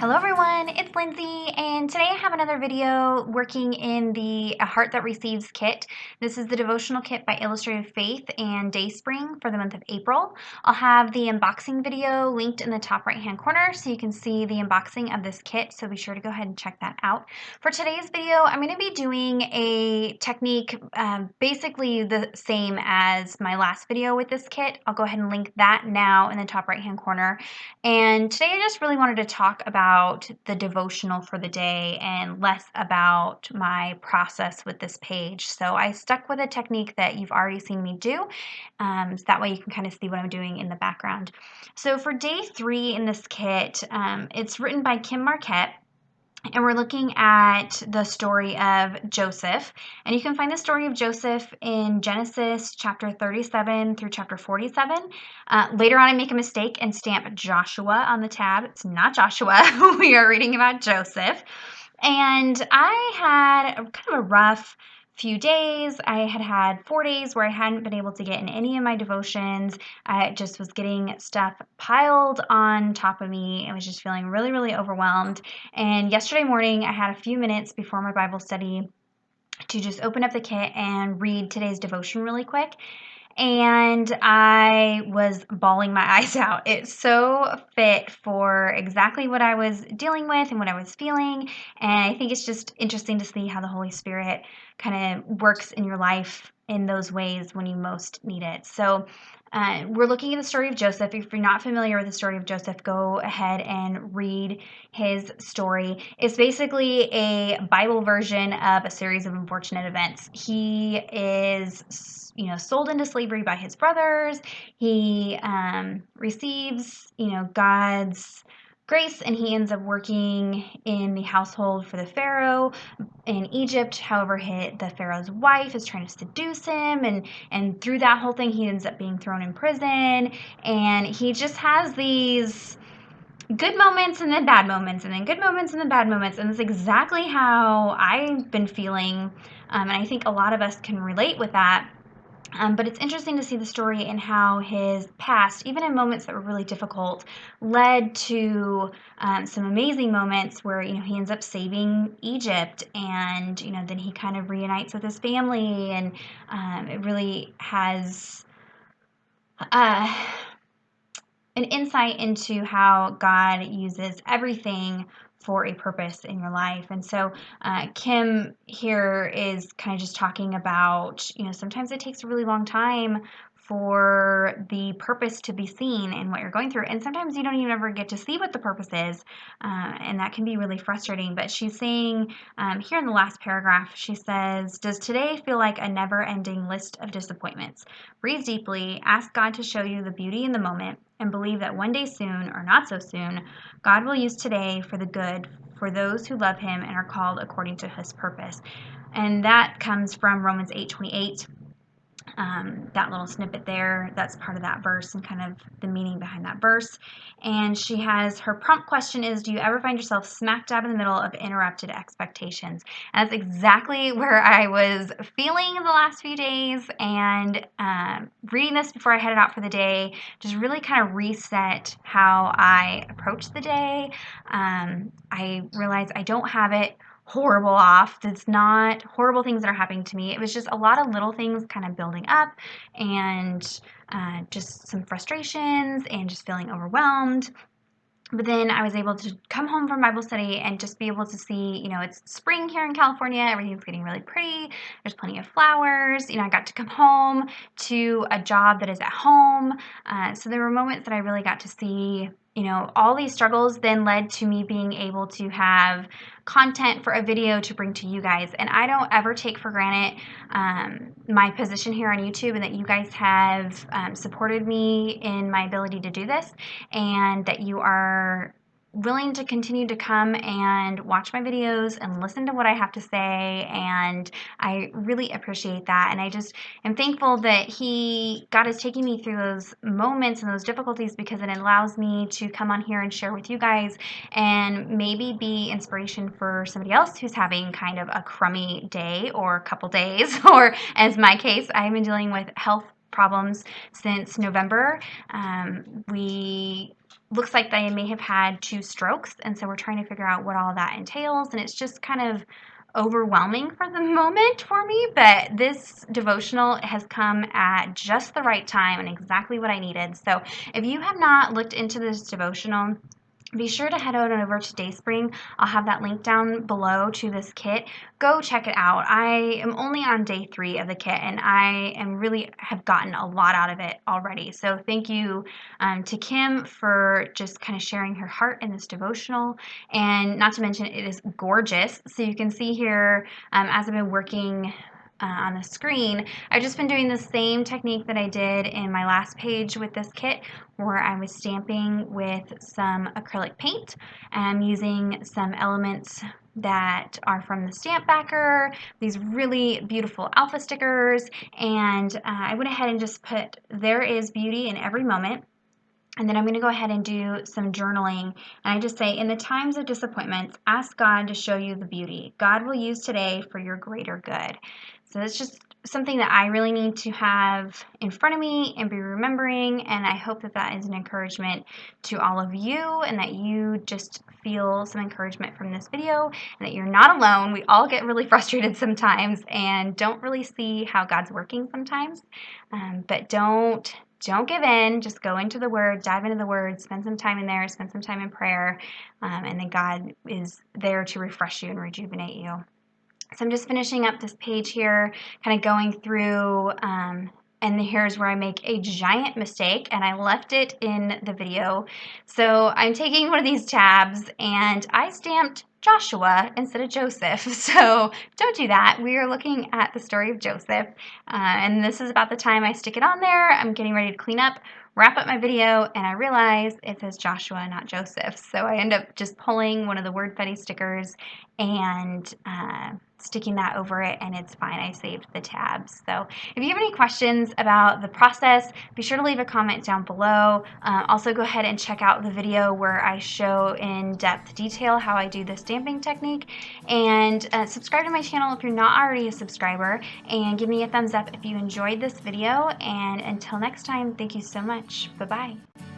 Hello everyone, it's Lindsay, and today I have another video working in the A Heart That Receives kit. This is the devotional kit by Illustrated Faith and Dayspring for the month of April. I'll have the unboxing video linked in the top right hand corner so you can see the unboxing of this kit, so be sure to go ahead and check that out. For today's video, I'm going to be doing a technique basically the same as my last video with this kit. I'll go ahead and link that now in the top right hand corner. And today I just really wanted to talk about the devotional for the day and less about my process with this page. So I stuck with a technique that you've already seen me do, so that way you can kind of see what I'm doing in the background. So for day 3 in this kit, it's written by Kim Marquette. And we're looking at the story of Joseph. And you can find the story of Joseph in Genesis chapter 37 through chapter 47. Later on, I make a mistake and stamp Joshua on the tab. It's not Joshua. We are reading about Joseph. And I had kind of a rough few days. I had 4 days where I hadn't been able to get in any of my devotions. I just was getting stuff piled on top of me and was just feeling really, really overwhelmed. And yesterday morning, I had a few minutes before my Bible study to just open up the kit and read today's devotion really quick. And I was bawling my eyes out. It so fit for exactly what I was dealing with and what I was feeling. And I think it's just interesting to see how the Holy Spirit kind of works in your life in those ways when you most need it. So we're looking at the story of Joseph. If you're not familiar with the story of Joseph, go ahead and read his story. It's basically a Bible version of a series of unfortunate events. He is sold into slavery by his brothers. He receives, God's grace, and he ends up working in the household for the Pharaoh in Egypt. However, the Pharaoh's wife is trying to seduce him, and through that whole thing, he ends up being thrown in prison, and he just has these good moments and then bad moments, and then good moments and then bad moments, and that's exactly how I've been feeling, and I think a lot of us can relate with that. But it's interesting to see the story and how his past, even in moments that were really difficult, led to some amazing moments where, he ends up saving Egypt, and, then he kind of reunites with his family, and it really has an insight into how God uses everything for a purpose in your life. And so Kim here is kind of just talking about, sometimes it takes a really long time for the purpose to be seen in what you're going through. And sometimes you don't even ever get to see what the purpose is. And that can be really frustrating. But she's saying here in the last paragraph, she says, "Does today feel like a never-ending list of disappointments? Breathe deeply, ask God to show you the beauty in the moment, and believe that one day soon, or not so soon, God will use today for the good for those who love him and are called according to his purpose." And that comes from Romans 8:28. That little snippet there, that's part of that verse and kind of the meaning behind that verse. And she has, her prompt question is, do you ever find yourself smack dab in the middle of interrupted expectations? And that's exactly where I was feeling the last few days, and reading this before I headed out for the day just really kind of reset how I approach the day. I realized I don't have it horrible off. It's not horrible things that are happening to me. It was just a lot of little things kind of building up, and just some frustrations and just feeling overwhelmed. But then I was able to come home from Bible study and just be able to see, it's spring here in California. Everything's getting really pretty. There's plenty of flowers. I got to come home to a job that is at home. So there were moments that I really got to see, all these struggles then led to me being able to have content for a video to bring to you guys. And I don't ever take for granted my position here on YouTube, and that you guys have supported me in my ability to do this, and that you are willing to continue to come and watch my videos and listen to what I have to say, and I really appreciate that. And I just am thankful that God is taking me through those moments and those difficulties, because it allows me to come on here and share with you guys and maybe be inspiration for somebody else who's having kind of a crummy day or a couple days, or as my case, I've been dealing with health problems since November. Looks like they may have had 2 strokes, and so we're trying to figure out what all that entails, and it's just kind of overwhelming for the moment for me, but this devotional has come at just the right time and exactly what I needed. So if you have not looked into this devotional, be sure to head on over to Dayspring. I'll have that link down below to this kit. Go check it out. I am only on day 3 of the kit, and I am really have gotten a lot out of it already. So thank you to Kim for just kind of sharing her heart in this devotional, and not to mention it is gorgeous. So you can see here as I've been working on the screen, I've just been doing the same technique that I did in my last page with this kit, where I was stamping with some acrylic paint. I'm using some elements that are from the stamp backer, these really beautiful alpha stickers, and I went ahead and just put "There is beauty in every moment." And then I'm going to go ahead and do some journaling. And I just say, in the times of disappointments, ask God to show you the beauty God will use today for your greater good. So it's just something that I really need to have in front of me and be remembering. And I hope that that is an encouragement to all of you, and that you just feel some encouragement from this video, and that you're not alone. We all get really frustrated sometimes and don't really see how God's working sometimes. But don't give in. Just go into the Word, dive into the Word, spend some time in there, spend some time in prayer, and then God is there to refresh you and rejuvenate you. So I'm just finishing up this page here, kind of going through, and here's where I make a giant mistake, and I left it in the video. So I'm taking one of these tabs, and I stamped Joshua instead of Joseph. So don't do that. We are looking at the story of Joseph, and this is about the time I stick it on there. I'm getting ready to clean up, wrap up my video, and I realize it says Joshua, not Joseph. So I end up just pulling one of the Word Fetty stickers and sticking that over it, and it's fine. I saved the tabs. So if you have any questions about the process, be sure to leave a comment down below. Also go ahead and check out the video where I show in depth detail how I do the stamping technique, and subscribe to my channel if you're not already a subscriber, and give me a thumbs up if you enjoyed this video. And until next time, thank you so much. Bye-bye.